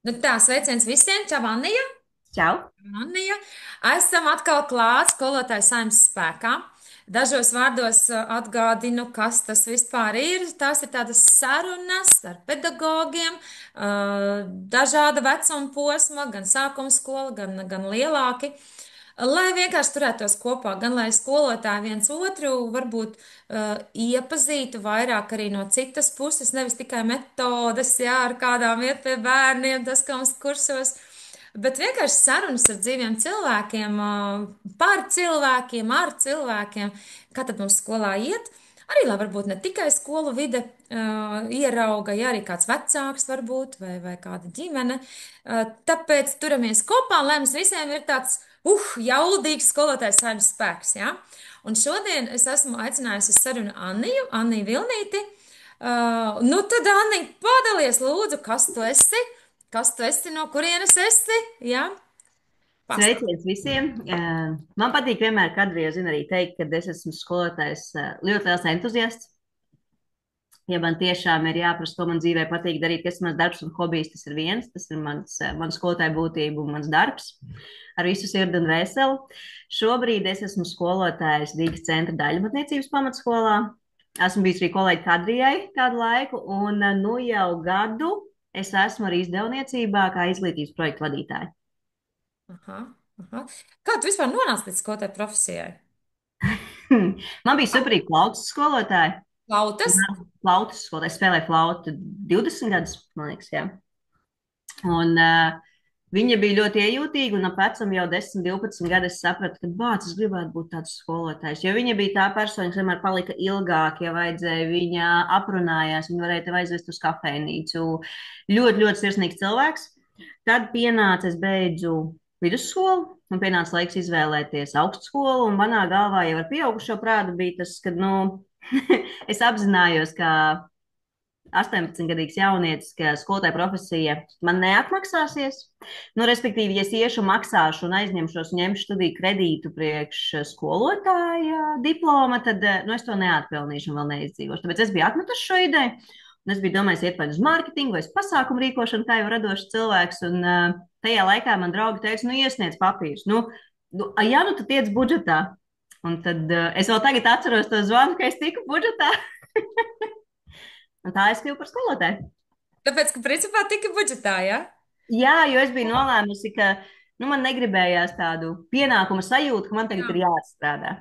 Nu tā, sveiciens visiem, čau, Annija. Čau! Annija. Esam atkal klāt skolotāju saimnes spēkā. Dažos vārdos atgādinu, kas tas vispār ir. Tās ir tādas sarunas ar pedagogiem, dažāda vecuma posma, gan sākuma skola, gan lielāki. Lai vienkārši turētos kopā, gan lai skolotāji viens otru varbūt iepazītu vairāk arī no citas puses, nevis tikai metodes, jā, ar kādām iet pie bērniem, tas, kā mums kursos, bet vienkārši sarunas ar dzīviem cilvēkiem, par cilvēkiem, ar cilvēkiem, kā tad mums skolā iet. Arī, lai varbūt ne tikai skolu vide ierauga, ja arī kāds vecāks varbūt, vai kāda ģimene. Tāpēc turamies kopā, lai mums visiem ir tāds, jaudīgs skolotājs saimnes spēks, ja? Un šodien es esmu aicinājusi uz sarunu Anniju Vilnīti. Nu tad, Anni, padalies lūdzu, kas tu esi, no kurienes esi, ja? Pastāst. Sveiciens visiem! Man patīk vienmēr, kad arī, zinu, arī teikt, ka es esmu skolotājs ļoti liels entuziasts. Ja man tiešām ir jāprasa, ko man dzīvē patīk darīt, kas ir mans darbs un hobijs, tas ir viens, tas ir mans skolotāja būtība un mans darbs ar visu sirdi un vēseli. Šobrīd es esmu skolotājs Rīgas centra daļmatniecības pamatskolā. Esmu bijis arī kolēģi Kadrijai kādu laiku, un nu jau gadu es esmu arī izdevniecībā kā izglītības projektu vadītāja. Aha, aha. Kā tu vispār nonāci līdz skolotāja profesijai? Man bija superīga flautas skolotāja. Lautas? Flautas skolotāja. Es spēlēju flautu 20 gadus, man liekas, jā. Un viņa bija ļoti iejūtīga, un ap vecumu jau 10, 12 gadu es sapratu, ka bāc, es gribētu būt tāds skolotājs. Jo viņa bija tā persona, kas vienmēr palika ilgāk, ja vajadzēja, viņa aprunājās, viņa varēja tev aizvest uz kafejnīcu. Ļoti, ļoti sirsnīgs cilvēks. Tad pienāca, es beidzu vidusskolu, un pienāca laiks izvēlēties augstskolu, un manā galvā jau ar pieaugušo prātu bija tas, ka, nu, es apzinājos, ka 18-gadīgs jaunietis, ka skolotāja profesija man neatmaksāsies. Nu, respektīvi, ja es iešu, maksāšu un aizņemšos un ņemšu studiju kredītu priekš skolotāja diploma, tad nu, es to neatpelnīšu un vēl neizdzīvošu. Tāpēc es biju atmetuši šo ideju. Un es biju domājis, iet vai uz mārketingu, vai uz pasākumu rīkošanu, kā jau radošs cilvēks. Un tajā laikā man draugi teica, nu, iesniedz papīrus. Ja nu tu tiec budžetā. Un tad es vēl tagad atceros to zvanu, ka es tiku budžetā. Un tā es kļuvu par skolotāju. Tāpēc, ka principā tika budžetā, ja? Jā, jo es biju nolēmusi, ka nu, man negribējās tādu pienākumu sajūtu, ka man tagad ir Jā. jāatstrādā.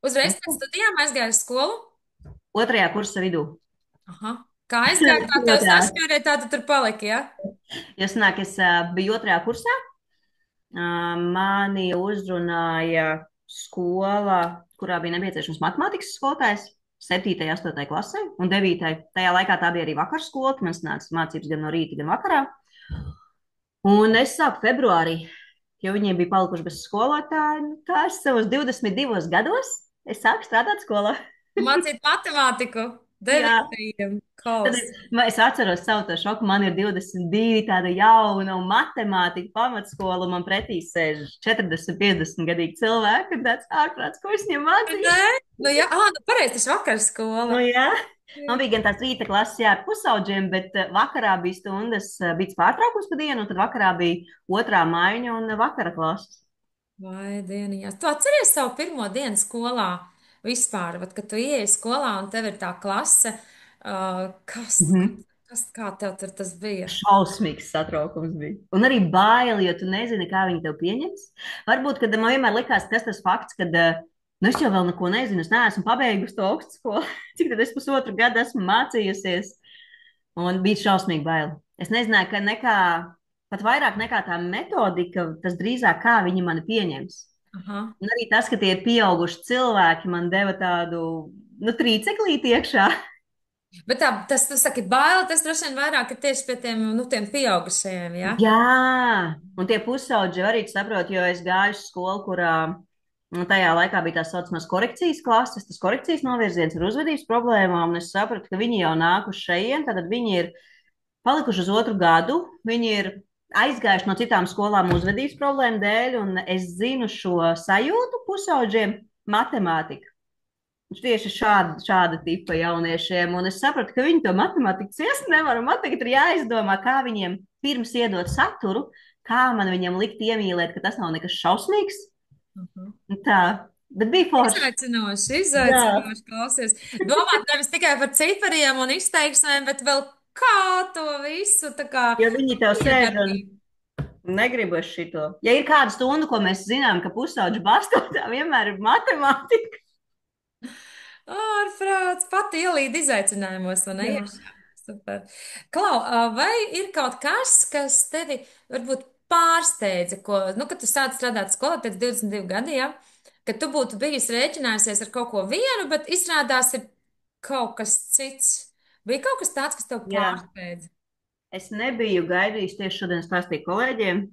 Uzreiz pēc studijām aizgāju uz skolu. Otrajā kursa vidū. Aha. Kā aizgāja, tā tev Otrā. sašķērē, tā tu tur paliki, ja? Jo sanāk, es biju otrajā kursā. Mani uzrunāja skola, kurā bija nepieciešams matemātikas skolotājs. 7. un 8. klasē un 9. Tajā laikā tā bija arī vakarskola, man nāca mācības gan no rīta, gan vakarā. Un es sāku februārī, jo viņiem bija palikuši bez skolotāja. Nu, tā es savos 22 gados es sāku strādāt skolā. Mācīt matemātiku. Jā, Devītajiem tad kaus. es atceros savu to šoku. Man ir 22, tāda jauna un matemātika pamatskola, un man pretī sēž 40, 50 gadīgi cilvēki. Un tāds ārprāts, ko es viņiem Nē? mācīju. Nu, jā, nu, pareizi, tas vakar skola. Nu, jā. Man bija gan tās rīta klases, jā, ar pusaudžiem, bet vakarā bija stundas, bija pārtraukums pa dienu, un tad vakarā bija otrā maiņa un vakara klases. Vai dieniņās. Tu atceries savu pirmo dienu skolā vispār, vat, kad tu ieeji skolā un tev ir tā klase, kas, Mhm. kā tev tur tas bija? Šausmīgs satraukums bija. Un arī bail, jo tu nezini, kā viņi tev pieņems. Varbūt, kad man vienmēr likās, kas tas fakts, ka nu, es jau vēl neko nezinu, es neesmu pabeigusi to augstskolu, cik tad es pusotru gadu esmu mācījusies. Un bija šausmīgi bail. Es nezināju, ka nekā, pat vairāk nekā tā metodika, tas drīzāk kā viņi mani pieņems. Aha. Un arī tas, ka tie ir pieauguši cilvēki, man deva tādu, nu, trīceklīti iekšā. Bet tā, tas, tu saki, bail, tas droši vien vairāk ir tieši pie tiem, nu, tiem pieaugušajiem, ja? Jā, un tie pusauģi arī saprot, jo es gāju uz skolu, kurā nu, tajā laikā bija tā saucamās korekcijas klases, tas korekcijas novirziens ar uzvedības problēmām, un es sapratu, ka viņi jau nākuši šeit, tad viņi ir palikuši uz otru gadu, viņi ir aizgājuši no citām skolām uzvedības problēmu dēļ, un es zinu šo sajūtu pusauģiem matemātika. tieši šāda tipa jauniešiem, un es sapratu, ka viņi to matemātiku ciest nevar, un man tagad ir jāizdomā, kā viņiem pirms iedot saturu, kā man viņam likt iemīlēt, ka tas nav nekas šausmīgs. Mhm. Un tā, bet bija forši. Izaicinoši, Jā, izaicinoši klausies. Domāt nevis tikai par cipariem un izteiksmēm, bet vēl kā to visu tā kā jo viņi tev sēž un iedarbīt. negribu es šito. Ja ir kāda stunda, ko mēs zinām, ka pusauģi basto, tā vienmēr ir matemātika. Ārprāts, pati ielīd izaicinājumos, vai ne? Jā. Iekšā. Super. Klau, vai ir kaut kas, kas tevi varbūt pārsteidza, ko, nu, kad tu sāc strādāt skolā, pēc 22 gadi, ja? Ka tu būtu bijis rēķinājusies ar kaut ko vienu, bet izrādās ir kaut kas cits. Bija kaut kas tāds, kas tev Jā. pārsteidza? Es nebiju gaidījis tieši šodien stāstīt kolēģiem.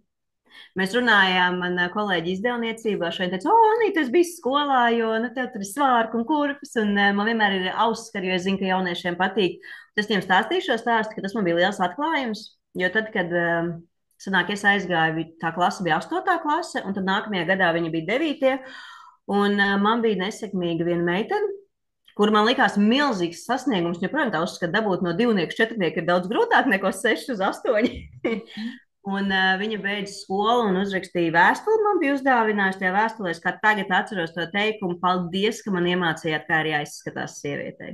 Mēs runājām, man kolēģi izdevniecībā šeit teica, o, Anīte, es biju skolā, jo, nu, tev tur ir svārku un kurpes, un man vienmēr ir auskar, jo es zinu, ka jauniešiem patīk. Es viņiem stāstīju šo stāstu, ka tas man bija liels atklājums, jo tad, kad, sanāk, es aizgāju, tā klase bija 8. klase, un tad nākamajā gadā viņi bija 9. Un man bija nesekmīga viena meitene, kur man likās milzīgs sasniegums, jo, protams, tā uzskata, dabūt no 2, 4 ir daudz grūtāk nekā 6 uz 8. Un viņa beidza skolu un uzrakstīja vēstuli. Man bija uzdāvinājusi tajā vēstulē, kā tagad atceros to teikumu, paldies, ka man iemācījāt, kā ir jāizskatās sievietei.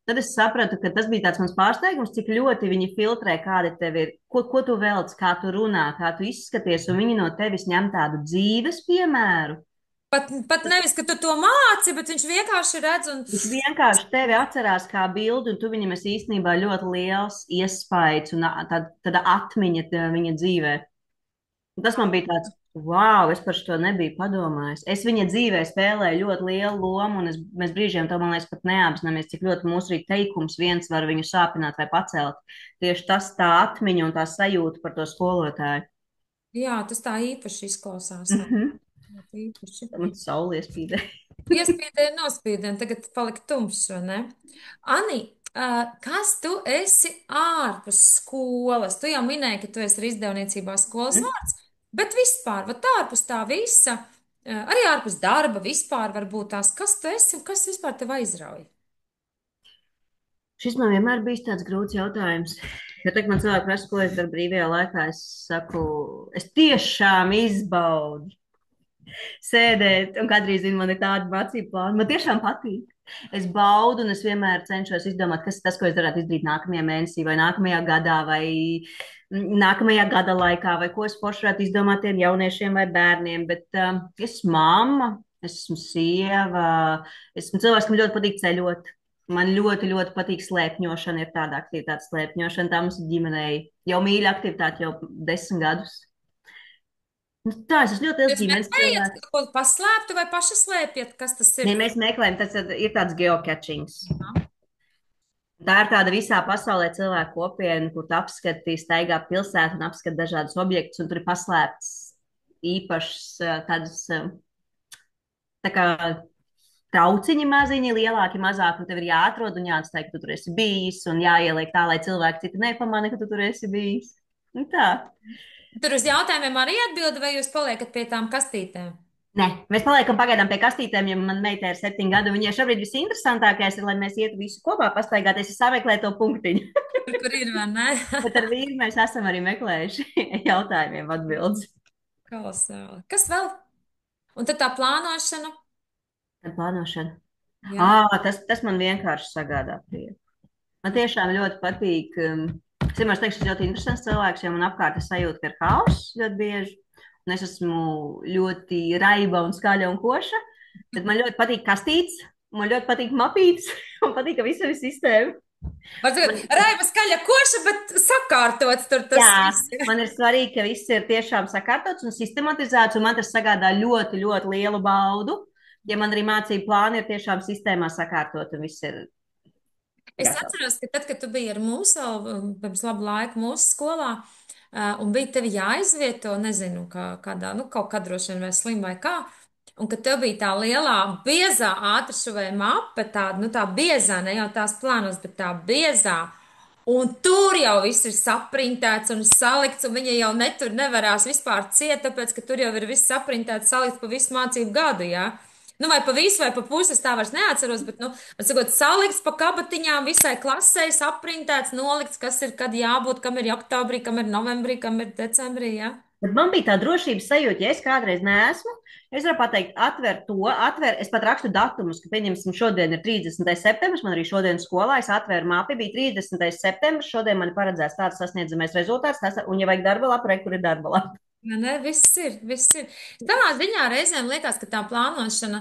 Tad es sapratu, ka tas bija tāds mans pārsteigums, cik ļoti viņi filtrē, kāda tev ir, ko tu velc, kā tu runā, kā tu izskaties, un viņi no tevis ņem tādu dzīves piemēru. Pat nevis, ka tu to māci, bet viņš vienkārši redz un. Viņš vienkārši tevi atcerās kā bildi, un tu viņam esi īstenībā ļoti liels iespējas un tāda atmiņa viņa dzīvē. Un tas man bija tāds, wow, es par šo nebiju padomājis. Es viņa dzīvē spēlēju ļoti lielu lomu, un mēs brīžiem to, man liekas, pat neapzināmies, cik ļoti mūsu rīt teikums viens var viņu sāpināt vai pacelt. Tieši tas tā atmiņa un tā sajūta par to skolotāju. Jā, tas tā īpaši izklausās. Tā Mhm. ļoti īpaši. Man saules spīdē. Iespiedēja, nospiedēja, un tagad palika tumšs, vai ne? Ani, kas tu esi ārpus skolas? Tu jau minēji, ka tu esi arī izdevniecībā skolas vārds, bet vispār, vat ārpus tā visa, arī ārpus darba vispār varbūt tās, kas tu esi un kas vispār tev aizrauja? Šis man vienmēr bijis tāds grūts jautājums. Jo tagad man cilvēki prasa, ko es daru brīvajā laikā. Es saku, es tiešām izbaudu sēdēt, un kādreiz man ir tāda mācība plāna. Man tiešām patīk. Es baudu, un es vienmēr cenšos izdomāt, kas ir tas, ko es varētu izdarīt nākamajā mēnesī, vai nākamajā gadā, vai nākamajā gada laikā, vai ko es forši varētu izdomāt tiem jauniešiem vai bērniem. Bet es esmu mamma, es esmu sieva, es esmu cilvēks, kam ļoti patīk ceļot. Man ļoti, ļoti patīk slēpņošana, ir tāda aktivitāte slēpņošana. Tā mums ir ģimenei jau mīļa aktivitāte jau 10 gadus. Nu, tā, es esmu ļoti liels Jūs ģimenes meklējat cilvēks. kaut ko paslēptu vai paši slēpjat, kas tas ir? Ja mēs meklējam, tas ir tāds geocachings. Tā ir tāda visā pasaulē cilvēku kopiena, kur tu apskati, staigā pilsētu un apskati dažādus objektus, un tur ir paslēpts īpašs tādas tā kā trauciņi maziņi, lielāki, mazāki, un tev ir jāatrod un jāatstāj, ka tu tur esi bijis, un jāieliek tā, lai cilvēki citi nepamana, ka tu tur esi bijis. Un tā. Tur uz jautājumiem arī atbildi, vai jūs paliekat pie tām kastītēm? Nē, mēs paliekam pagaidām pie kastītēm, jo man meitai ir 7 gadi. Viņai šobrīd visinteresantākais ir, lai mēs ietu visu kopā pastaigāties. Es sameklēju to punktiņu. Kur ir, vai ne? Bet ar vīru mēs esam arī meklējuši jautājumiem atbildes. Kolosāli. Kas vēl? Un tad tā plānošana? Tad plānošana. Jā. Tas man vienkārši sagādā prieku. Man tiešām ļoti patīk. Es vienmēr teikšu, tas ļoti interesants cilvēks, jo man apkārt ir sajūta, ka ir haoss ļoti bieži. Un es esmu ļoti raiba un skaļa un koša. Tad man ļoti patīk kastītes, man ļoti patīk mapītes, man patīk, ka visam ir sistēma. Man, Raiba skaļa koša, bet sakārtots tur tas jā, viss. man ir svarīgi, ka viss ir tiešām sakārtots un sistematizēts, un man tas sagādā ļoti, ļoti lielu baudu. Ja man arī mācību plāni ir tiešām sistēmā sakārtot un viss ir Es gatavs. atceros, ka tad, kad tu biji ar mums vēl pirms labu laiku mūsu skolā, un bija tevi jāizvieto, nezinu, kādā, nu, kaut kā droši vien vai slim vai kā, un ka tev bija tā lielā, biezā ātršuvē mape, tāda, nu, tā biezā, ne jau tās plānos, bet tā biezā, un tur jau viss ir saprintēts un salikts, un viņa jau nevarās vispār ciet, tāpēc, ka tur jau ir viss saprintēts, salikts pa visu mācību gadu, jā. Nu, vai pa visu, vai pa pusi, es tā vairs neatceros, bet, nu, sakot, salikts pa kabatiņām visai klasei, aprintēts, nolikts, kas ir, kad jābūt, kam ir oktobrī, kam ir novembrī, kam ir decembrī, jā. Bet man bija tā drošības sajūta, ja es kādreiz neesmu, es varu pateikt, es pat rakstu datumus, ka, pieņemsim, šodien ir 30. septembris, man arī šodien skolā, es atvēru mapi, bija 30. septembris, šodien man ir paredzēts tāds sasniedzamais rezultāts, un ja vajag darba lapu, kur ir darba lapa. Ja, ne, viss ir, viss ir. Savā ziņā reizēm liekas, ka tā plānošana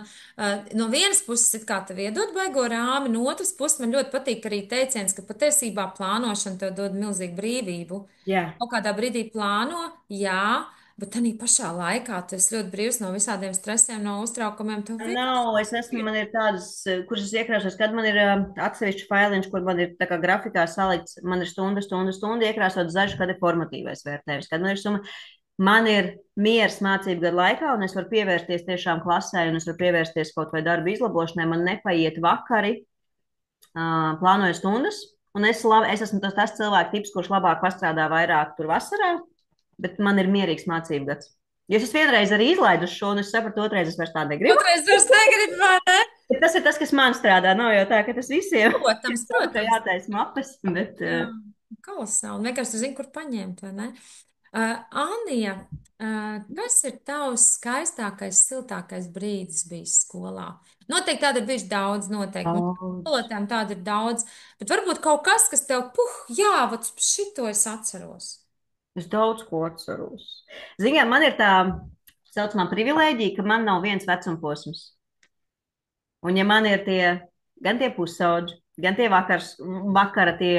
no vienas puses it kā tev iedod baigo rāmi, no otras puses man ļoti patīk arī teiciens, ka patiesībā plānošana tev dod milzīgu brīvību. Jā. Kaut kādā brīdī plāno, jā, bet tā pašā laikā tu esi ļoti brīvs no visādiem stresiem, no uztraukumiem. Tev Nav, es esmu, man ir tādas, kuras es iekrāsos, kad man ir atsevišķi failiņš, kur man ir tā kā grafikā salikts, man ir stunda iekrāsot zaļš, kad ir formatīvais vērtējums, kad man ir summa. Man ir miers mācību gadu laikā, un es varu pievērsties tiešām klasē, un es varu pievērsties kaut vai darbu izlabošanai. Man nepaiet vakari, plānoju stundas, un es esmu tas cilvēku tips, kurš labāk pastrādā vairāk tur vasarā, bet man ir mierīgs mācību gads. Jo es vienreiz arī izlaidu šo, un es sapratu, otrais es vairs tā negribu. otrais vairs negrib, vai ne? Bet tas ir tas, kas man strādā. Nav jau tā, ka tas visiem Protams, ir protams. jātaisa mapes. Bet, Jā, kolosāli. Vienkārši zini, kur paņemt, vai ne? Anija, kas ir tavs skaistākais, siltākais brīdis bijis skolā? Noteikti tāda ir bijuši daudz, noteikti. Mums daudz. skolotājiem tāda ir daudz, bet varbūt kaut kas, kas tev, jā, vat šito es atceros. Es daudz ko atceros. Zinām, man ir tā saucamā privilēģija, ka man nav viens vecumposms. Un ja man ir gan tie pusauģi, gan tie vakara tie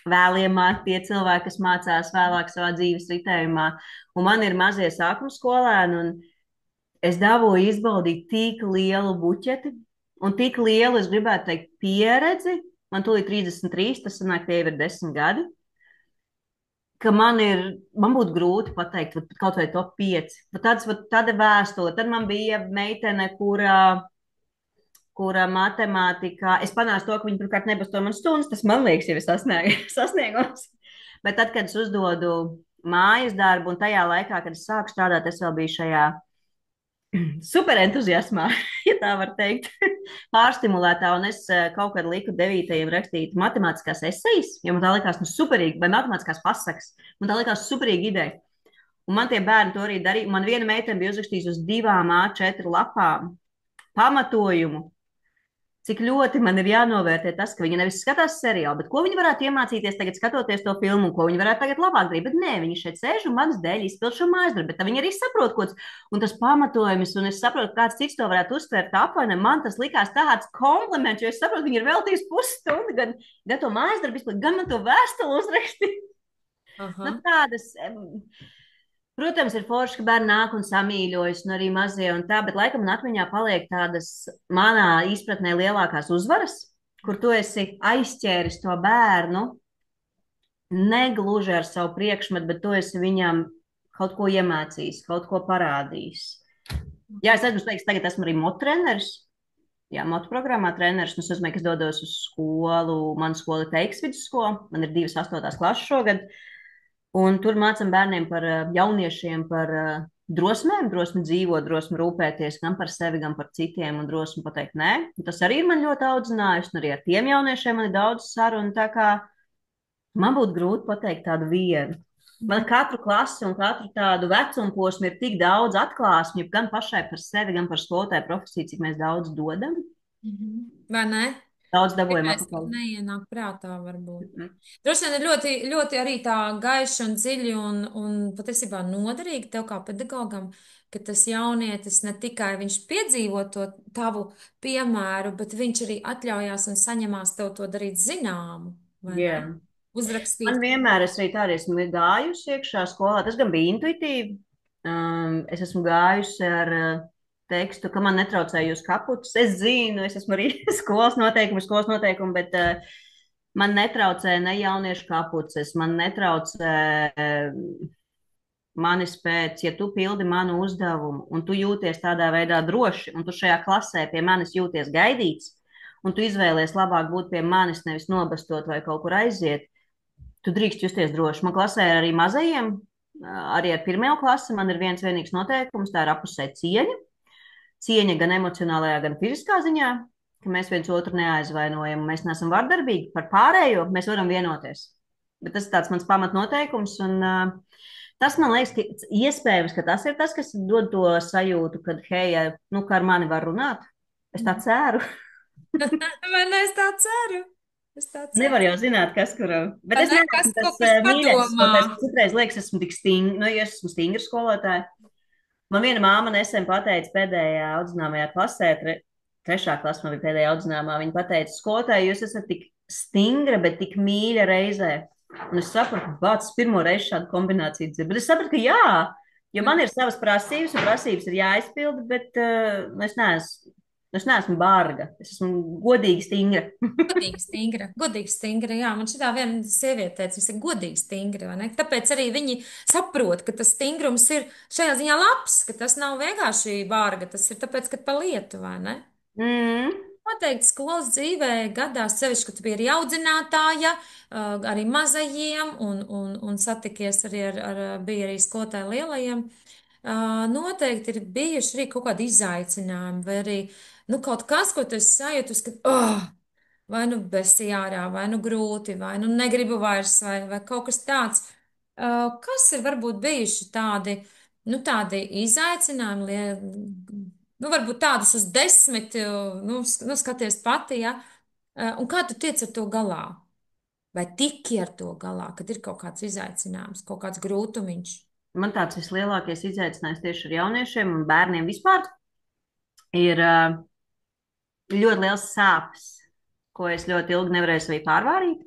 tie cilvēki, kas mācās vēlāk savā dzīves ritējumā, un man ir mazie sākuma skolēni, un es dabūju izbaudīt tik lielu buķeti, un tik lielu, es gribētu teikt, pieredzi. Man tūlīt 33, tas sanāk, tie jau ir 10 gadi. Ka man būtu grūti pateikt, kaut vai top 5. Tāda vēstule. Tad man bija meitene, kura matemātikā, es panācu to, ka viņa pirmkārt nebasto man stundas, tas man liekas, jau ir sasniegums. Bet tad, kad es uzdodu mājas darbu, un tajā laikā, kad es sāku strādāt, es vēl biju šajā super entuziasmā, ja tā var teikt, pārstimulētā, un es kaut kad liku 9. rakstīt matemātiskās esejas, jo man tā likās superīgi, vai matemātiskās pasakas, man tā likās superīgi ideja. Un man tie bērni to arī darīja. Man viena meitene bija uzrakstījusi uz 2 A4 lapām pamatojumu, cik ļoti man ir jānovērtē tas, ka viņi nevis skatās seriālu, bet ko viņi varētu iemācīties tagad, skatoties to filmu, ko viņi varētu tagad labāk darīt. Bet nē, viņi šeit sēž un manas dēļ izpild šo mājas darbu, bet viņi arī saprot, ko tas un tas pamatojums, un es saprotu, kāds cits to varētu uztvert apvainojumu. Man tas likās tāds kompliments, jo es saprotu, viņi ir veltījuši pusstundu gan to mājas darbu izpild, gan man to vēstuli uzrakstīt. Aha. Nu, tādas. Protams, ir forši, ka bērni nāk un samīļojas, un arī mazie un tā, bet laikam man atmiņā paliek tādas manā izpratnē lielākās uzvaras, kur tu esi aizķēris to bērnu negluži ar savu priekšmetu, bet tu esi viņam kaut ko iemācījis, kaut ko parādījis. Jā, es esmu teiks, tagad esmu arī mototreneris. Jā, motoprogrammā treneris. Es esmu, kas dodos uz skolu. Mana skola ir Teiks vidusskola. Man ir 2 8. klases šogad. Un tur mācām bērniem par jauniešiem, par drosmēm, drosmi dzīvot, drosmi rūpēties gan par sevi, gan par citiem, un drosmi pateikt nē. Un tas arī ir man ļoti audzinājis, un arī ar tiem jauniešiem man ir daudz sarunu, tā kā man būtu grūti pateikt tādu vienu. Man katru klasi un katru tādu vecumu posmu ir tik daudz atklāsmju, gan pašai par sevi, gan par skolotāju profesiju, cik mēs daudz dodam. Vai ne? Daudz dabūjam Pirmais, kas atpakaļ. neienāk prātā, varbūt. Mhm. Droši vien ir ļoti, ļoti arī tā gaiša un dziļi un patiesībā noderīgi tev kā pedagogam, ka tas jaunietis ne tikai viņš piedzīvo to tavu piemēru, bet viņš arī atļaujās un saņemās tev to darīt zināmu, vai ne? Jā. Man Uzrakstīt. vienmēr es arī tādu esmu gājusi iekšā skolā. Tas gan bija intuitīvi. Es esmu gājusi ar tekstu, ka man netraucēja jūs kaputs. Es zinu, es esmu arī skolas noteikumi, bet man netraucēja ne jauniešu kapuces, man netraucēja manis pēc, ja tu pildi manu uzdevumu un tu jūties tādā veidā droši, un tu šajā klasē pie manis jūties gaidīts, un tu izvēlies labāk būt pie manis, nevis nobastot vai kaut kur aiziet, tu drīkst justies droši. Man klasē ir arī mazajiem, arī ar 1. klasi man ir viens vienīgs noteikums, tā ir apusē cieņa. cieņa gan emocionālajā, gan fiziskā ziņā, ka mēs viens otru neaizvainojam, mēs neesam vardarbīgi par pārējo, mēs varam vienoties. Bet tas ir tāds mans pamatnoteikums, un tas man liekas, ka iespējams, ka tas ir tas, kas dod to sajūtu, ka, hei, nu, ka ar mani var runāt. Es tā ceru. Vai ne, es tā ceru? Es tā Nevar ceru. jau zināt, kas kuram. Bet Vai es ne, neesmu kas tas kaut kas mīļākais padomā? skolotājs, kas citreiz liekas, esmu tik stingrs, nu, ja es esmu stingrs skolotāja. Man viena māma nesen pateica pēdējā audzināmajā klasē, trešā klasē man bija pēdējā audzināmā, viņa pateica, skolotāji, jūs esat tik stingra, bet tik mīļa reizē. Un es sapratu, bācis pirmo reizi šādu kombināciju dzirdu. Bet es sapratu, ka jā, jo man ir savas prasības, un prasības ir jāizpilda, bet es neesmu bārga. Es esmu godīgi stingra. Godīgi stingra, godīgi stingra. Jā, man šitā viena sieviete teica, viņas ir godīgi stingra, vai ne? Tāpēc arī viņi saprot, ka tas stingrums ir šajā ziņā labs, ka tas nav vienkārši vārga, tas ir tāpēc, ka pa lietu, vai ne? Mm. Noteikti skolas dzīvē gadās sevišķi, ka tu biji arī audzinātāja, arī mazajiem, un satikies arī bija arī skolotāji lielajiem. Noteikti ir bijuši arī kaut kādi izaicinājumi, vai arī, nu, kaut kas, ko tu esi sajūtus, ka, vai nu besi ārā, vai nu grūti, vai nu negribu vairs, vai kaut kas tāds. Kas ir varbūt bijuši tādi, nu, tādi izaicinājumi, nu, varbūt tādus uz 10, nu, skaties pati, ja, un kā tu tiec ar to galā? Vai tiki ar to galā, kad ir kaut kāds izaicinājums, kaut kāds grūtumiņš? Man tāds vislielākais izaicinājums tieši ar jauniešiem un bērniem vispār ir ļoti liels sāpes, ko es ļoti ilgi nevarēju sevī pārvārīt.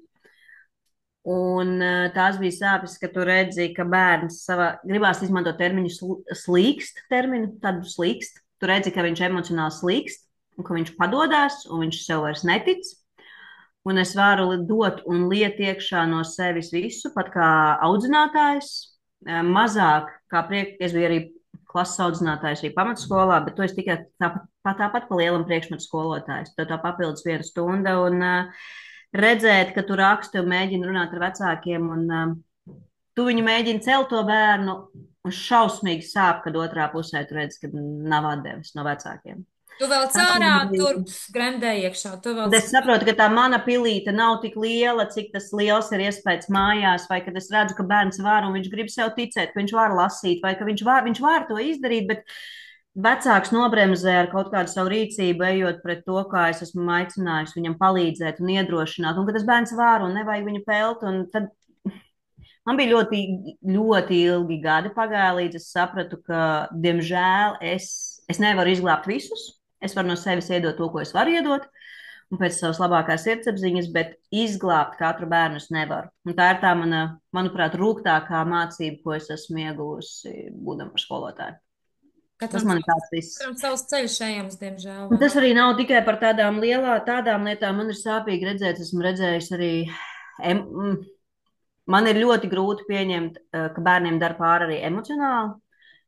Un tās bija sāpes, ka tu redzi, ka bērns savā, gribās izmantot terminu slīkst, tādu slīkst. Tu redzi, ka viņš emocionāli slīkst, un ka viņš padodās, un viņš sev vairs netic. Un es varu dot un liet iekšā no sevis visu, pat kā audzinātājs, mazāk kā es biju arī klases audzinātājs arī pamatskolā, bet to es tikai tāpat pa lielam priekšmetu skolotājs. Tā papildus 1 stunda un redzēt, ka tu raksti un mēģini runāt ar vecākiem un tu viņu mēģini celt to bērnu un šausmīgi sāp, kad otrā pusē tu redz, ka nav atdevis no vecākiem. Tu vēl Tas cārā, man tur bija. gremdē iekšā, tu vēl Un es saprotu, ka tā mana pilīte nav tik liela, cik tas liels ir iespējas mājās, vai kad es redzu, ka bērns var un viņš grib sev ticēt, ka viņš var lasīt, vai ka viņš var to izdarīt, bet vecāks nobremzē ar kaut kādu savu rīcību, ejot pret to, kā es esmu aicinājis viņam palīdzēt un iedrošināt, un ka tas bērns var un nevajag viņu pelt, un tad man bija ļoti, ļoti ilgi gadi pagāja, līdz es sapratu, ka, diemžēl, es nevaru izglābt visus. Es varu no sevis iedot to, ko es varu iedot, un pēc savas labākās sirdsapziņas, bet izglābt katru bērnu es nevaru. Un tā ir tā mana, manuprāt, rūgtākā mācība, ko es esmu ieguvusi, būdama par skolotāju. Tas man ir tāds viss. katram savs ceļš ejams, diemžēl, Un vai tas ne? arī nav tikai par tādām lietām. Man ir sāpīgi redzēt, esmu redzējis arī. Em, Man ir ļoti grūti pieņemt, ka bērniem dara pāri arī emocionāli,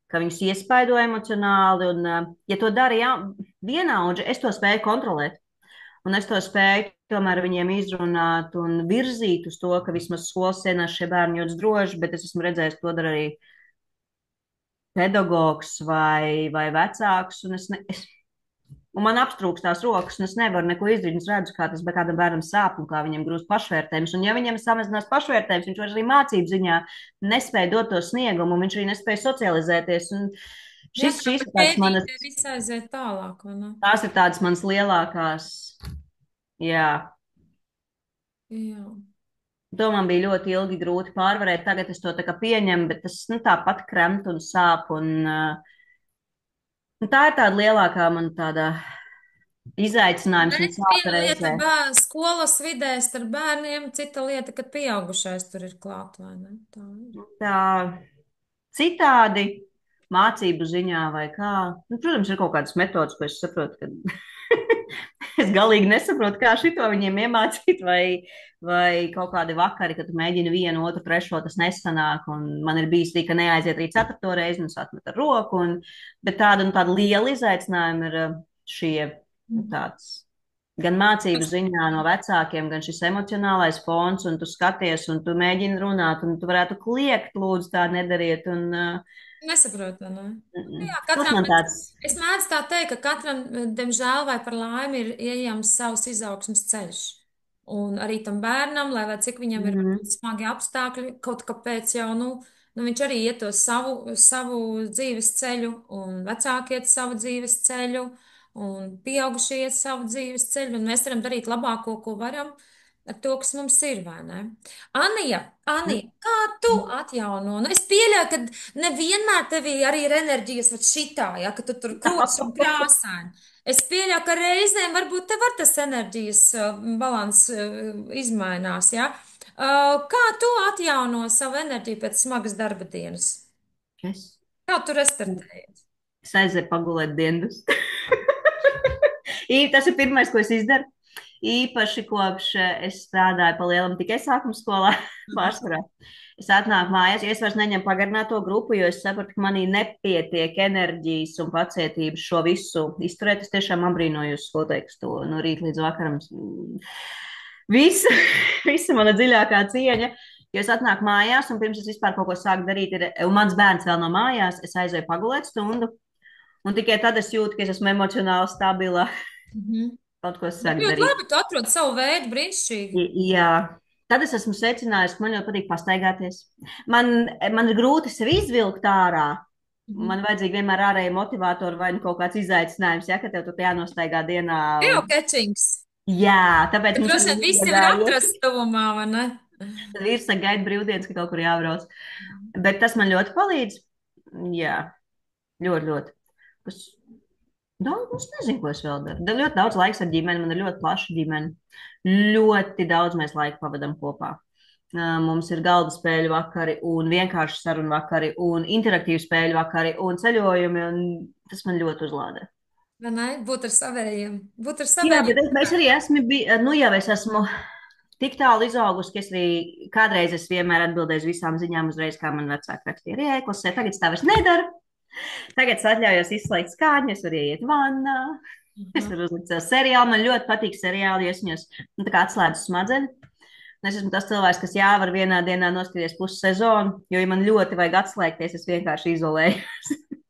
ka viņus iespaido emocionāli. Un, ja to dara vienaudži, es to spēju kontrolēt. Un es to spēju tomēr viņiem izrunāt un virzīt uz to, ka vismaz skolas sienās šie bērni jūtas droši, bet es esmu redzējis, to dara arī pedagogs vai vecāks. Un man apstrūks tās rokas, un es nevaru neko izdarīt. Es redzu, kā tas kādam bērnam sāp un kā viņam grūst pašvērtējums. Un ja viņam samazinās pašvērtējums, viņš vairs arī mācību ziņā nespēja dot to sniegumu, un viņš arī nespēja socializēties. Un Jā, šīs tā ir tādas manas, ķēdīte viss aiziet tālāk, vai ne? tās ir tādas manas lielākās, jā. Jā. To man bija ļoti ilgi grūti pārvarēt. Tagad es to tā kā pieņemu, bet tas tāpat kremt un sāp. Un tā ir tāda lielākā man tāda izaicinājums un sāpe Viena lieta reizē. skolas vidē starp bērniem, cita lieta, kad pieaugušais tur ir klāt, vai ne? Tā ir. Tā citādi mācību ziņā vai kā. Nu, protams, ir kaut kādas metodas, ko es saprotu, ka es galīgi nesaprotu, kā šito viņiem iemācīt, vai kaut kādi vakari, kad tu mēģini vienu, otru, trešo, tas nesanāk. Un man ir bijis tā, ka neaiziet arī ceturto reizi, un es atmetu ar roku. Bet tāda liela izaicinājuma ir šie tāds. Gan mācību ziņā no vecākiem, gan šis emocionālais fons, un tu skaties, un tu mēģini runāt, un tu varētu kliegt, lūdzu, tā nedariet. Un, Nesaprotu, ne? Nu Mm. jā, Tas katram, man tāds. es mēdzu tā teikt, ka katram, diemžēl vai par laimi, ir ieejams savs izaugsmas ceļš. Un arī tam bērnam, lai vai cik viņam ir varbūt Mm. smagi apstākļi, kaut kāpēc jau, viņš arī iet to savu dzīves ceļu, un vecāki iet savu dzīves ceļu, un pieaugušie iet savu dzīves ceļu, un mēs varam darīt labāko, ko varam ar to, kas mums ir, vai ne? Anija, kā tu atjauno? Nu, es pieļauju, ka nevienmēr tevī arī ir enerģijas vat šitā, ja, ka tu tur koks un krāsaini. Es pieļauju, ka reizēm varbūt tev var tas enerģijas balans izmainās, ja. Kā tu atjauno savu enerģiju pēc smagas darba dienas? Es, Kā tu restartējies? es aizēju pagulēt dienas. Tas ir pirmais, ko es izdaru. Īpaši kopš es strādāju pa lielam tikai sākuma skolā Mhm. pārsvarā. Es atnāku mājās, ja es vairs neņemu pagarināto grupu, jo es sapratu, ka manī nepietiek enerģijas un pacietības šo visu izturēt. Es tiešām apbrīnoju jūs skolotāju, kas to no rīta līdz vakaram. Visa, visa mana dziļākā cieņa. Jo es atnāku mājās, un pirms es vispār kaut ko sāku darīt, un mans bērns vēl no mājās, es aizēju pagulēt stundu. Un tikai tad es jūtu, ka es esmu emocionāli stabila. Mhm. Kaut ko Bet sākt ļoti darīt. labi, tu atrod savu veidu, brīnišķīgi. Jā, tad es esmu secinājusi, ka man ļoti patīk pastaigāties. Man, man ir grūti sevi izvilkt ārā. Mhm. Man vajadzīgi vienmēr ārēji motivatori vai nu kaut kāds izaicinājums, ja, ka tev tur jānostaigā dienā. Geocachings. Jā, tāpēc Bet mums droši ir vien viss jau ir iegādājies. atrasts tuvumā, vai ne? Tad vīrs saka, gaida brīvdienas, ka kaut kur jābrauc. Bet tas man ļoti palīdz. Jā, ļoti, ļoti. Kas, daudz, es nezinu, ko es vēl daru. Ļoti daudz laiks ar ģimeni, man ir ļoti plaša ģimene. Ļoti daudz mēs laiku pavadām kopā. Mums ir galda spēļu vakari, un vienkārši sarunu vakari, un interaktīvu spēļu vakari, un ceļojumi, un tas man ļoti uzlādē. Vai ne? Būt ar savējiem. Būt ar Jā, bet savējiem. es arī esmu, nu jau es esmu tik tālu izaugusi, ka es arī kādreiz es vienmēr atbildēju uz visām ziņām uzreiz, kā man vecāki rakstīja arī e-klasē. Tagad es tā vairs nedaru. Tagad es atļaujos izslēgt skāņu, es varu iet vannā, es Mhm. varu uzlikt savu seriālu. Man ļoti patīk seriāli, jo es viņos nu, tā kā atslēdzu smadzenes. Es esmu tas cilvēks, kas jā, var vienā dienā noskatīties pusi sezonu, jo, ja man ļoti vajag atslēgties, es vienkārši izolēju.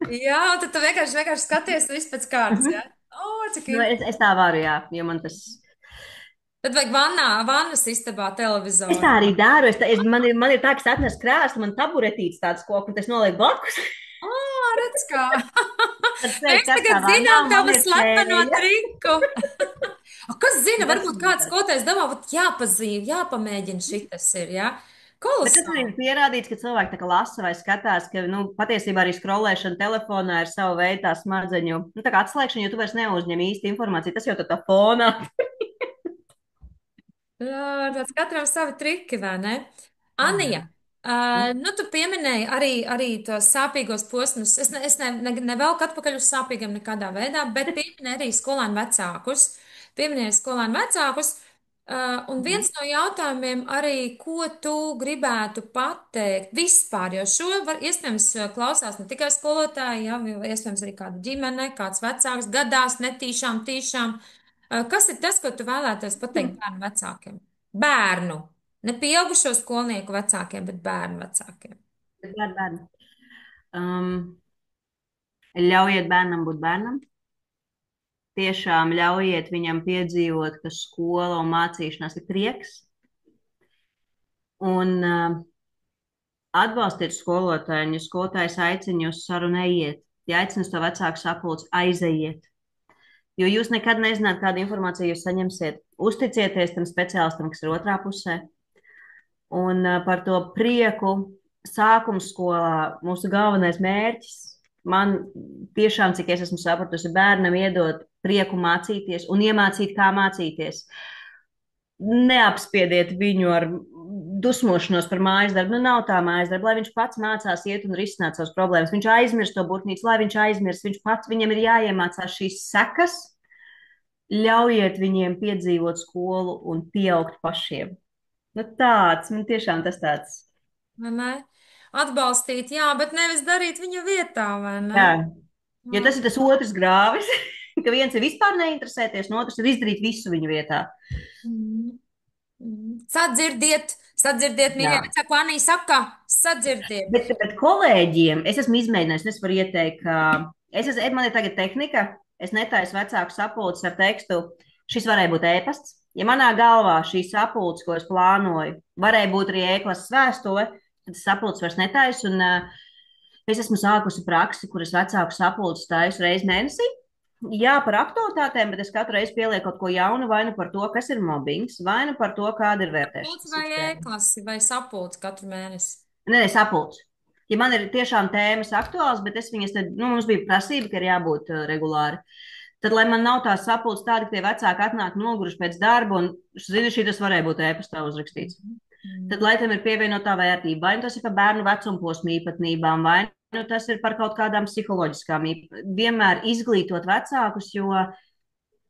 Jā, un tad tu vienkārši skaties visu pēc kārtas, jā? O, cik Nu, ir. es tā varu, jā, jo man tas. Tad vajag vannas istabā Es tā televizoru. arī daru. Man ir tā, ka es atnesu krēslu, man taburetīts tāds koks, un es nolieku blakus. Ā, redz kā. Tad sēž Mēs karstā tagad vannā, zinām un man tavu ir slepeno tēja. triku. O, kas zina, Tas varbūt ir kāds tāds. kotais domā, vat jāpazīv, jāpamēģina šitas ir, jā? Bet tas arī ir Kolosāli. pierādīts, ka cilvēki tā kā lasa vai skatās, ka nu, patiesībā arī skrolēšana telefonā ir sava veida tā smadzeņu nu, tā kā atslēgšana, jo tu vairs neuzņem īsti informāciju. Tas jau tā fonā. Jā, tāds katram savi triki, vai ne? Jā. Anija, tu pieminēji arī tos sāpīgos posmus. Es nevelku atpakaļ uz sāpīgiem nekādā veidā, bet pieminēji arī skolēnu vecākus. Pieminēji skolēnu vecākus. Un viens no jautājumiem arī, ko tu gribētu pateikt vispār, jo šo var, iespējams, klausās ne tikai skolotāji, ja, iespējams arī kāda ģimene, kāds vecāks gadās netīšām, tīšām. Kas ir tas, ko tu vēlētos pateikt bērnu vecākiem? Bērnu, ne pieaugušo skolnieku vecākiem, bet bērnu vecākiem. Bērni. Um, Ļaujiet bērnam būt bērnam. Tiešām ļaujiet viņam piedzīvot, ka skola un mācīšanās ir prieks. Un atbalstiet skolotāju, ja skolotājs aicina jūs sarunu ejiet. Ja aicina uz to vecāku sapulci, aizejiet. Jo jūs nekad nezināt, kādu informāciju jūs saņemsiet. Uzticieties tam speciālistam, kas ir otrā pusē. Un par to prieku sākuma skolā mūsu galvenais mērķis man tiešām, cik es esmu sapratusi, bērnam iedot prieku mācīties un iemācīt, kā mācīties. Neapspiediet viņu ar dusmošanos par mājas darbu. Nu, nav tā mājas darba, lai viņš pats mācās iet un risināt savas problēmas. Viņš aizmirst to burtnīcu, lai viņš aizmirst. Viņam ir jāiemācās šīs sekas. Ļaujiet viņiem piedzīvot skolu un pieaugt pašiem. Nu, tāds, man tiešām tas tāds. Vai ne? Atbalstīt, jā, bet nevis darīt viņa vietā, vai ne? Jā, jo Jā. tas ir tas otrs grāvis, ka viens ir vispār neinteresēties, un otrs ir izdarīt visu viņu vietā. Mm. Mm. Sadzirdiet, Sadzirdiet, Jā. mīļie vecāki, ko Anī saka, sadzirdiet. Bet kolēģiem es esmu izmēģinājis, un es varu ieteikt, ka man ir tagad tehnika, es netaisu vecāku sapulces ar tekstu, šis varēja būt ēpasts. Ja manā galvā šī sapulce, ko es plānoju, varēja būt arī ēklases vēstule, tad sapulces vairs netaisu, un es esmu sākusi praksi, kuras vecāku sapulces taisu reizi mēnesī. Jā, par aktualitātēm, bet es katru reizi pielieku kaut ko jaunu, vai nu par to, kas ir mobbings, vai nu par to, kāda ir Pults vērtēšanas vai sistēma. ēklasi vai sapults katru mēnesi. Nē, sapulci. Ja man ir tiešām tēmas aktuāls, bet es viņas, tad, nu, mums bija prasība, ka ir jābūt regulāri. Tad, lai man nav tās sapulces tāda, ka tie vecāki atnāk noguruši pēc darba, un, zini, šī tas varēja būt ēpastā uzrakstīts. Tad, lai tam ir pievienotā vērtība, vai nu tas ir par bērnu vecumposmu īpatnībām, vai nu tas ir par kaut kādām psiholoģiskām īpatnībām. Vienmēr izglītot vecākus, jo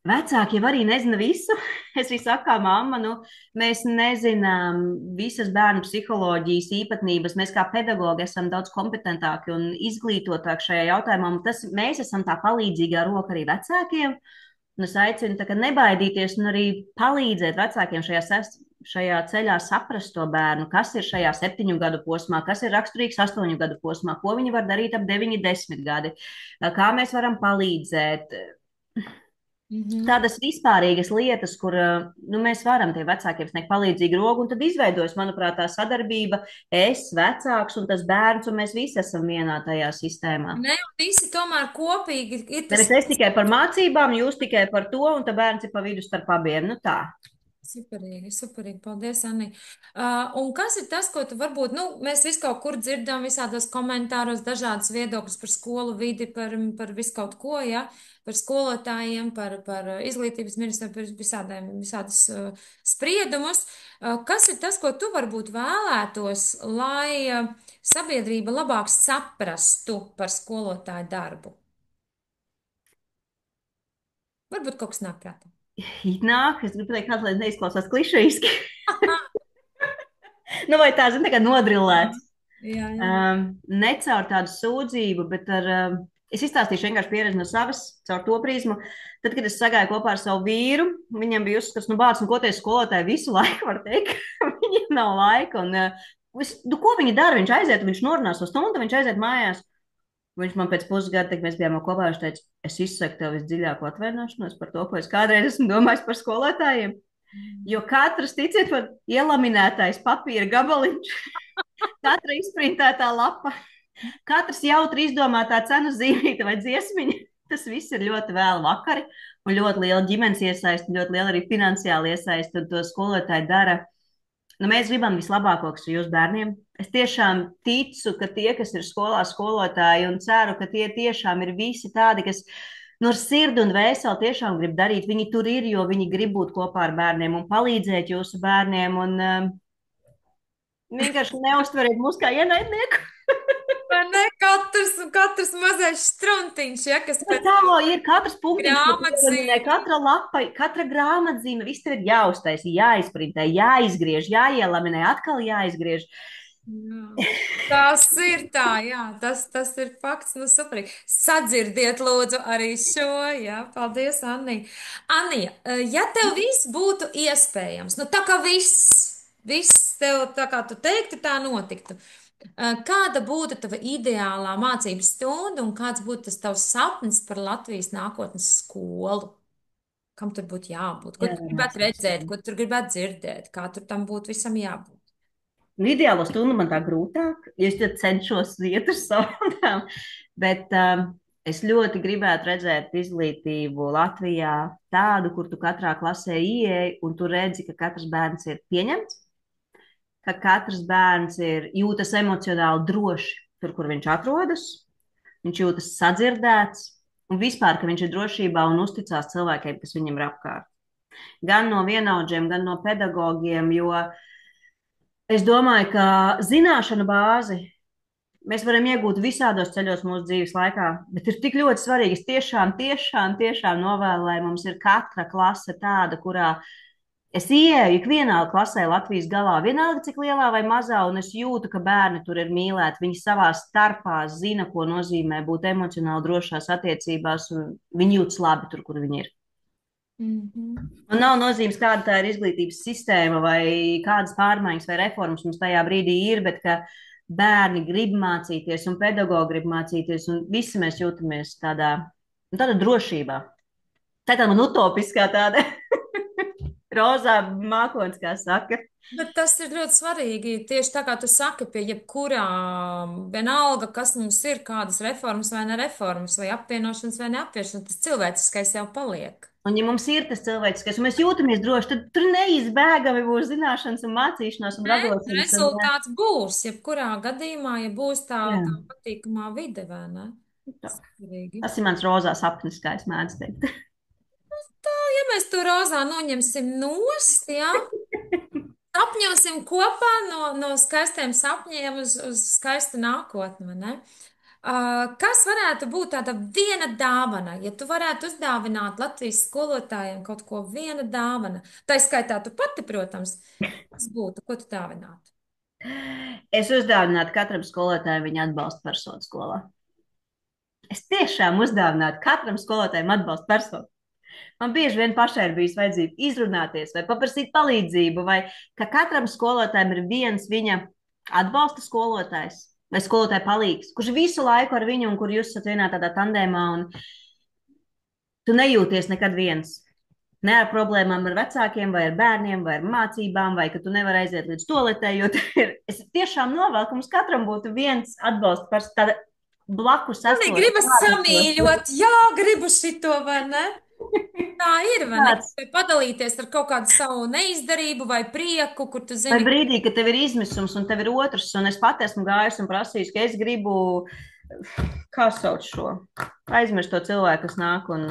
vecāki jau arī nezina visu. Es arī saku, kā mamma, nu, mēs nezinām visas bērnu psiholoģijas īpatnības. Mēs kā pedagogi esam daudz kompetentāki un izglītotāki šajā jautājumā. Mēs esam tā palīdzīgā roka arī vecākiem. Un es aicinu tā, nebaidīties un arī palīdzēt vecākiem šajā ceļā saprast to bērnu, kas ir šajā 7 gadu posmā, kas ir raksturīgs 8 gadu posmā, ko viņi var darīt ap 9, 10 gadi, kā mēs varam palīdzēt. Mhm. Tādas vispārīgas lietas, kur nu, mēs varam tiem vecākiem sniegt palīdzīgu roku, un tad izveidojas, manuprāt, tā sadarbība, es, vecāks un tas bērns, un mēs visi esam vienā tajā sistēmā. Ne, un visi tomēr kopīgi ir tas. Nevis es tikai par mācībām, jūs tikai par to, un tad bērns ir pa vidu starp abiem. Nu tā. Superīgi, superīgi. Paldies, Anni. Un kas ir tas, ko tu varbūt, nu, mēs visu kaut kur dzirdam visādos komentāros dažādas viedokļas par skolu vidi, par visu kaut ko, ja, par skolotājiem, par izglītības ministru, par visādas spriedumus. Kas ir tas, ko tu varbūt vēlētos, lai sabiedrība labāk saprastu par skolotāju darbu? Varbūt kaut kas nāk prātā. Nāk, es gribu teikt, kāds, lai neizklausās klišejiski. Nu, vai tā, zini, tā kā nodrillēts. Jā, jā. Ne caur tādu sūdzību, bet ar, es izstāstīšu vienkārši pieredzi no savas, caur to prizmu. Tad, kad es sagāju kopā ar savu vīru, viņam bija uzskats, nu, bāc, un ko tie skolotāji visu laiku var teikt, ka viņiem nav laika. Un, nu, ko viņi dara? Viņš aiziet, viņš norunās to stundu, viņš aiziet mājās. Viņš man pēc pusgada, kad mēs bijām kopā, viņš teica, es izsaku tev visdziļāko atvainošanos par to, ko es kādreiz esmu domājis par skolotājiem. Jo katrs, ticiet, man ielaminētais papīra gabaliņš, katra izprintētā lapa, katrs jautri izdomātā cenu zīmīta vai dziesmiņa, tas viss ir ļoti vēl vakari un ļoti liela ģimenes iesaist, un ļoti liela arī finansiāla iesaist, un to skolotāji dara. Nu, mēs gribam vislabāko, kas ir jūsu bērniem. Es tiešām ticu, ka tie, kas ir skolā skolotāji, un ceru, ka tie tiešām ir visi tādi, kas no sirdi un vēseli tiešām grib darīt. Viņi tur ir, jo viņi grib būt kopā ar bērniem un palīdzēt jūsu bērniem. Un vienkārši neuztveriet mūs kā ienaidnieku. Vai ne? Katrs mazais struntiņš, ja, kas Bet pēc tā ir katrs punktiņš, ko tu pieminēji, grāmatzīmju. katra lapa, katra grāmatzīme, viss tev ir jāuztaisa, jāizprintē, jāizgriež, jāielaminē, atkal jāizgriež. Jā. Tas ir tā, jā, tas ir fakts, nu superīgi. Sadzirdiet lūdzu arī šo, jā, paldies, Anni. Anija, ja tev viss būtu iespējams, nu tā kā viss tev, tā kā tu teiktu, tā notiktu. Kāda būtu tava ideālā mācības stunda un kāds būtu tas tavs sapnis par Latvijas nākotnes skolu? Kam tur būtu jābūt? Ko Jā, tu gribētu redzēt, ko tu tur gribētu dzirdēt, kā tur tam būtu visam jābūt? Nu, ideālo stundu man tā grūtāk, jo es ļoti cenšos iet uz savām, bet es ļoti gribētu redzēt izglītību Latvijā tādu, kur tu katrā klasē ieej un tu redzi, ka katrs bērns ir pieņemts, ka katrs bērns jūtas emocionāli droši tur, kur viņš atrodas, viņš jūtas sadzirdēts un vispār, ka viņš ir drošībā un uzticās cilvēkiem, kas viņam ir apkārt. Gan no vienaudžiem, gan no pedagogiem, jo es domāju, ka zināšanu bāzi mēs varam iegūt visādos ceļos mūsu dzīves laikā, bet ir tik ļoti svarīgi. Es tiešām novēlu, lai mums ir katra klase tāda, kurā es ieeju ikvienā klasē Latvijas galā, vienalga cik lielā vai mazā, un es jūtu, ka bērni tur ir mīlēti. Viņi savā starpā zina, ko nozīmē būt emocionāli drošās attiecībās, un viņi jūtas labi tur, kur viņi ir. Mhm. Un nav nozīmes, kāda tā ir izglītības sistēma vai kādas pārmaiņas vai reformas mums tajā brīdī ir, bet ka bērni grib mācīties un pedagogi grib mācīties un visi mēs jūtamies tādā drošībā. Tā ir tāda man utopiskā tāda rozā mākons, kā saka. Bet tas ir ļoti svarīgi. Tieši tā kā tu saki, pie jebkurā vienalga, kas mums ir, kādas reformas vai nereformas, vai apvienošanas vai neapvienošanas, tas cilvēciskais jau paliek. Un, ja mums ir tas cilvēciskais, un mēs jūtamies droši, tad tur neizbēgami būs zināšanas un mācīšanās un Ne? radošums. Rezultāts būs, jebkurā gadījumā, ja būs Jā, tā patīkamā vide, vai ne? tā. Svarīgi. Tas ir mans rozā sapnis, kā es mēdzu teikt. Ja mēs to rozā noņemsim nost, jā, apņemsim kopā no skaistiem sapņiem uz skaistu nākotni, vai ne? Kas varētu būt tāda viena dāvana, ja tu varētu uzdāvināt Latvijas skolotājiem kaut ko viena dāvana? Tā skaitā tu pati, protams, kas būtu, ko tu dāvinātu? Es uzdāvinātu katram skolotājam viņa atbalsta personu skolā. Es tiešām uzdāvinātu katram skolotājam atbalsta personu. Man bieži vien pašai ir bijis vajadzība izrunāties vai paprasīt palīdzību, vai ka katram skolotājam ir viens viņa atbalsta skolotājs vai skolotāja palīgs, kurš visu laiku ar viņu un kur jūs esat vienā tādā tandēmā un tu nejūties nekad viens. Ne ar problēmām ar vecākiem, vai ar bērniem, vai ar mācībām, vai ka tu nevari aiziet līdz toaletē, jo es tiešām novēlu, ka mums katram būtu viens atbalsts par tādu blakus Man esošu. gribas samīļot, jā, gribu šito, vai ne? Tā ir, vai ne? Tāds, Vai padalīties ar kaut kādu savu neizdarību vai prieku, kur tu vai zini, brīdī, kad tev ir izmisums un tev ir otrs, un es pat esmu gājis un prasījis, ka es gribu, kā sauc šo, aizmirst to cilvēku, kas nāk un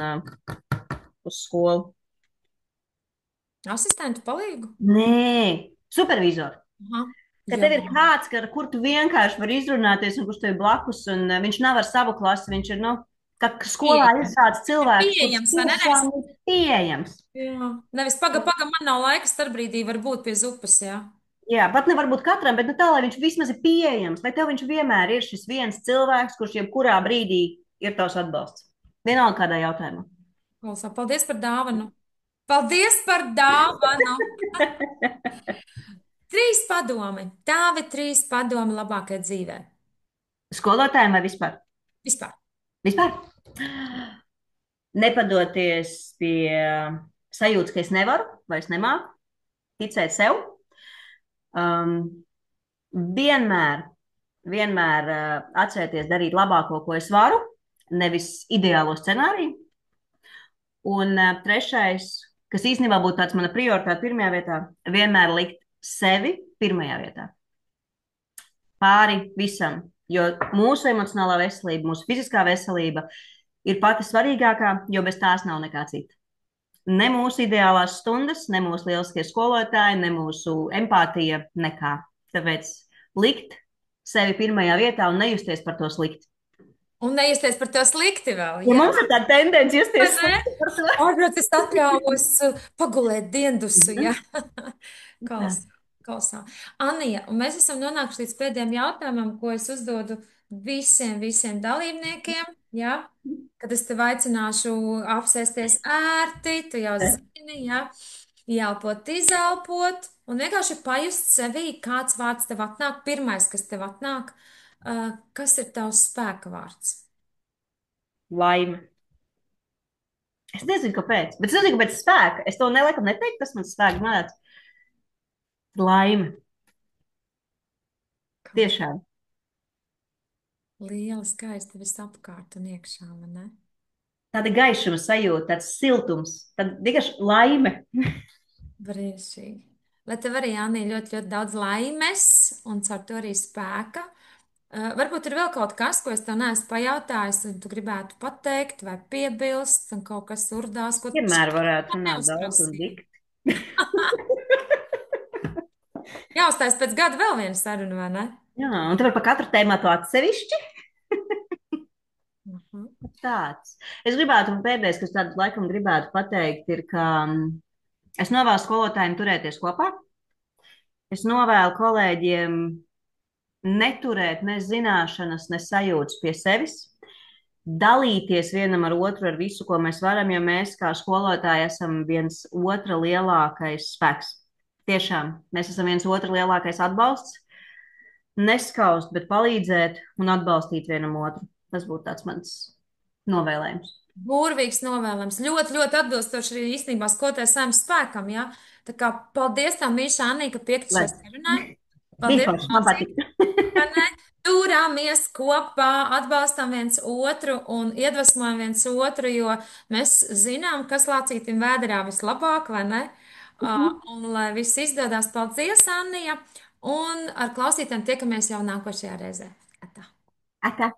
uz skolu. asistentu palīgu. Nē, supervizoru. Aha, Ka jā. tev ir kāds, kur tu vienkārši vari izrunāties, un kurš tev ir blakus, un viņš nav ar savu klasi. Viņš ir, nu, ka skolā ir Pieejams. tāds cilvēks, kurš Pieejams, vai ne? Nevis, tiešām ir pieejams. jā. Nevis paga, man nav laika starpbrīdī, var būt pie zupas, jā. Jā, pat nevar būt katram, bet nu, tā, lai viņš vismaz ir pieejams, lai tev viņš vienmēr ir šis viens cilvēks, kurš jebkurā brīdī ir tavs atbalsts. Vienalga kādā jautājumā. Klausā, paldies par dāvanu. Paldies par dāvanu. Trīs padomi. Tāvi trīs padomi labākai dzīvē. Skolotājiem vai vispār? Vispār. Vispār. Nepadoties pie sajūtas, ka es nevaru vai es nemāku, ticēt sev. Vienmēr, vienmēr atcerēties darīt labāko, ko es varu, nevis ideālo scenāriju. Un trešais, kas īstenībā būtu tāds mana prioritāte pirmajā vietā, vienmēr likt sevi pirmajā vietā. Pāri visam, jo mūsu emocionālā veselība, mūsu fiziskā veselība ir pati svarīgākā, jo bez tās nav nekā cita. Ne mūsu ideālās stundas, ne mūsu lieliskie skolotāji, ne mūsu empātija, nekā. Tāpēc likt sevi pirmajā vietā un nejusties par to slikti. Un nejusties par to slikti vēl. Ja Jā. mums ir tāda tendence Vai justies ne? slikti par to. Ārprāt, es atļāvos pagulēt diendusu, jā. Jā. Klausā. Anija, un mēs esam nonākuši līdz pēdējiem jautājumam, ko es uzdodu visiem dalībniekiem, jā. Kad es tev aicināšu apsēsties ērti, tu jau zini, jā. Ielpot, izelpot, un vienkārši pajust sevī, kāds vārds tev atnāk, pirmais, kas tev atnāk, kas ir tavs spēka vārds. Laime. Es nezinu, kāpēc, bet es nezinu, kāpēc spēka. Es to neliekam neteiktu, tas man spēks māc. Laime. Tiešām. Liela skaista visapkārt un iekšā, vai ne? Tāda gaišuma sajūta, tāds siltums, tāda vienkārši laime. Brīnišķīgi. Lai tev arī, Jānī, ļoti, ļoti daudz laimes un caur to arī spēka. Varbūt ir vēl kaut kas, ko es tev neesmu pajautājis, un tu gribētu pateikt vai piebilst, un kaut kas urdās, ko tu Vienmēr varētu man runāt daudz un neuzprasīji. dikt. Jāuztais pēc gada vēl viena saruna, vai ne? Jā, un tu vari par katru tēmatu atsevišķi. Mhm. Tāds. Es gribētu, un pēdējais, kas tādu laikam gribētu pateikt, ir, ka es novēlu skolotājiem turēties kopā. Es novēlu kolēģiem neturēt ne zināšanas, ne sajūtas pie sevis, dalīties vienam ar otru ar visu, ko mēs varam, jo mēs kā skolotāji esam viens otra lielākais spēks. Tiešām, mēs esam viens otra lielākais atbalsts. Neskaust, bet palīdzēt un atbalstīt vienam otru. Tas būtu tāds mans novēlējums. Burvīgs novēlams. Ļoti, ļoti atbilstoši arī īstenībā skolotājas saimnes spēkam, jā. Tā kā paldies tam, Mīša Annī, ka piekrīt Lai šai sarunai. bija Paldies, forši, man mācīt, patīk. ka ne turāmies kopā, atbalstam viens otru un iedvesmojam viens otru, jo mēs zinām, kas lācītim vēderā vislabāk, vai ne? Un lai viss izdodas, paldies, Annija! Un ar klausītājiem tiekamies jau nākošajā reizē. Tā. Ata.